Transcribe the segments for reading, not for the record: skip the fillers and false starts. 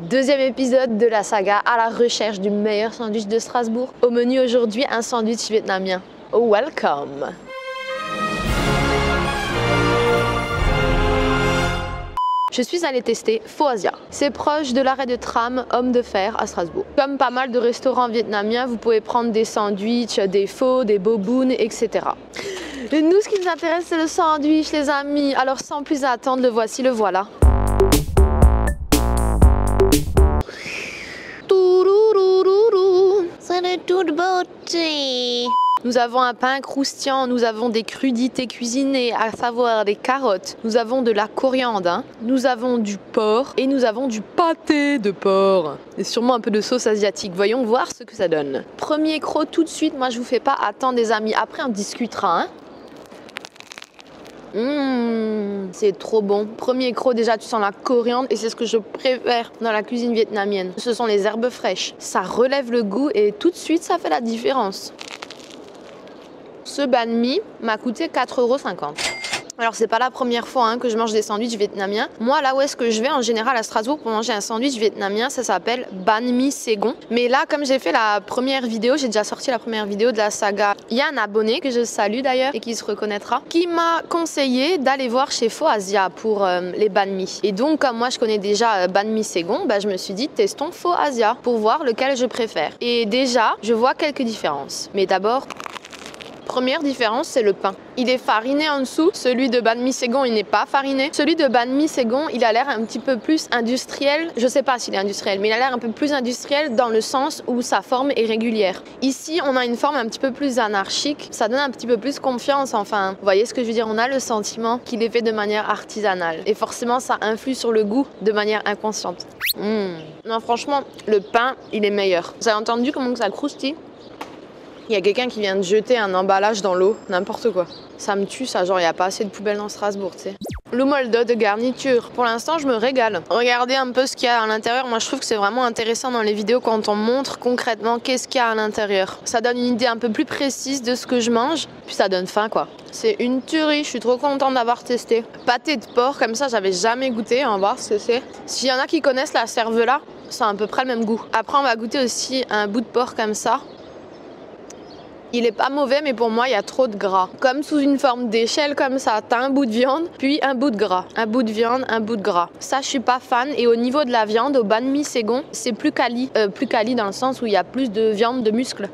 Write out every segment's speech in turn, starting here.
Deuxième épisode de la saga à la recherche du meilleur sandwich de Strasbourg. Au menu aujourd'hui, un sandwich vietnamien. Welcome! Je suis allée tester Pho Asia. C'est proche de l'arrêt de tram Homme de Fer à Strasbourg. Comme pas mal de restaurants vietnamiens, vous pouvez prendre des sandwichs, des pho, des boboon, etc. Et nous, ce qui nous intéresse, c'est le sandwich, les amis. Alors sans plus attendre, le voici, le voilà. C'est de toute beauté. Nous avons un pain croustillant, nous avons des crudités cuisinées, à savoir des carottes, nous avons de la coriandre, hein. Nous avons du porc et nous avons du pâté de porc. Et sûrement un peu de sauce asiatique. Voyons voir ce que ça donne. Premier croc tout de suite, moi je vous fais pas attendre des amis, après on discutera. Hein. C'est trop bon. Premier croc, déjà tu sens la coriandre et c'est ce que je préfère dans la cuisine vietnamienne. Ce sont les herbes fraîches. Ça relève le goût et tout de suite ça fait la différence. Ce banh mi m'a coûté 4,50 €. Alors c'est pas la première fois que je mange des sandwichs vietnamiens. Moi là où est-ce que je vais en général à Strasbourg pour manger un sandwich vietnamien, ça s'appelle banh mi Saigon. Mais là comme j'ai fait la première vidéo, j'ai déjà sorti la première vidéo de la saga. Il y a un abonné que je salue d'ailleurs et qui se reconnaîtra, qui m'a conseillé d'aller voir chez Pho Asia pour les banh mi. Et donc comme moi je connais déjà banh mi Saigon, je me suis dit testons Pho Asia pour voir lequel je préfère. Et déjà je vois quelques différences. Mais d'abord, première différence, c'est le pain. Il est fariné en dessous. Celui de banh mi Saigon, il n'est pas fariné. Celui de banh mi Saigon, il a l'air un petit peu plus industriel. Je sais pas s'il est industriel, mais il a l'air un peu plus industriel dans le sens où sa forme est régulière. Ici, on a une forme un petit peu plus anarchique. Ça donne un petit peu plus confiance. Enfin, vous voyez ce que je veux dire? On a le sentiment qu'il est fait de manière artisanale. Et forcément, ça influe sur le goût de manière inconsciente. Non, franchement, le pain, il est meilleur. Vous avez entendu comment ça croustille? Il y a quelqu'un qui vient de jeter un emballage dans l'eau, n'importe quoi. Ça me tue ça, genre il n'y a pas assez de poubelles dans Strasbourg, tu sais. Le molde de garniture, pour l'instant je me régale. Regardez un peu ce qu'il y a à l'intérieur, moi je trouve que c'est vraiment intéressant dans les vidéos quand on montre concrètement qu'est-ce qu'il y a à l'intérieur. Ça donne une idée un peu plus précise de ce que je mange, puis ça donne faim quoi. C'est une tuerie, je suis trop contente d'avoir testé. Pâté de porc, comme ça j'avais jamais goûté, on va voir ce que c'est. S'il y en a qui connaissent la cervela, ça a à peu près le même goût. Après on va goûter aussi un bout de porc comme ça. Il est pas mauvais, mais pour moi, il y a trop de gras. Comme sous une forme d'échelle comme ça, t'as un bout de viande, puis un bout de gras. Un bout de viande, un bout de gras. Ça, je suis pas fan. Et au niveau de la viande, au banh mi Saigon, c'est plus quali dans le sens où il y a plus de viande, de muscles.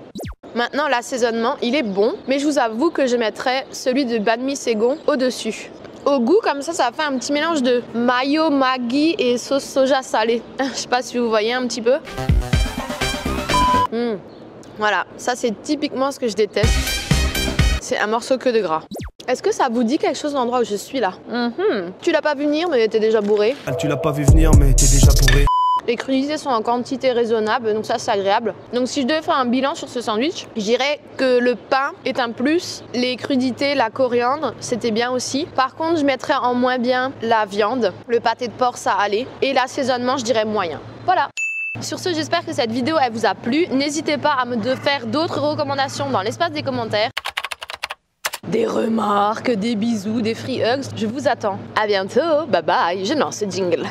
Maintenant, l'assaisonnement, il est bon, mais je vous avoue que je mettrais celui de banh mi Saigon au-dessus. Au goût, comme ça fait un petit mélange de mayo, maggi et sauce soja salée. Je sais pas si vous voyez un petit peu. Voilà, ça c'est typiquement ce que je déteste. C'est un morceau que de gras. Est-ce que ça vous dit quelque chose l'endroit où je suis là? Tu l'as pas vu venir, mais t'es déjà bourré. Tu l'as pas vu venir, mais t'es déjà bourré. Les crudités sont en quantité raisonnable, donc ça c'est agréable. Donc si je devais faire un bilan sur ce sandwich, je dirais que le pain est un plus, les crudités, la coriandre, c'était bien aussi. Par contre, je mettrais en moins bien la viande, le pâté de porc, ça allait. Et l'assaisonnement, je dirais moyen. Voilà. Sur ce, j'espère que cette vidéo elle vous a plu. N'hésitez pas à me faire d'autres recommandations dans l'espace des commentaires. Des remarques, des bisous, des free hugs, je vous attends. À bientôt, bye bye, je lance ce jingle.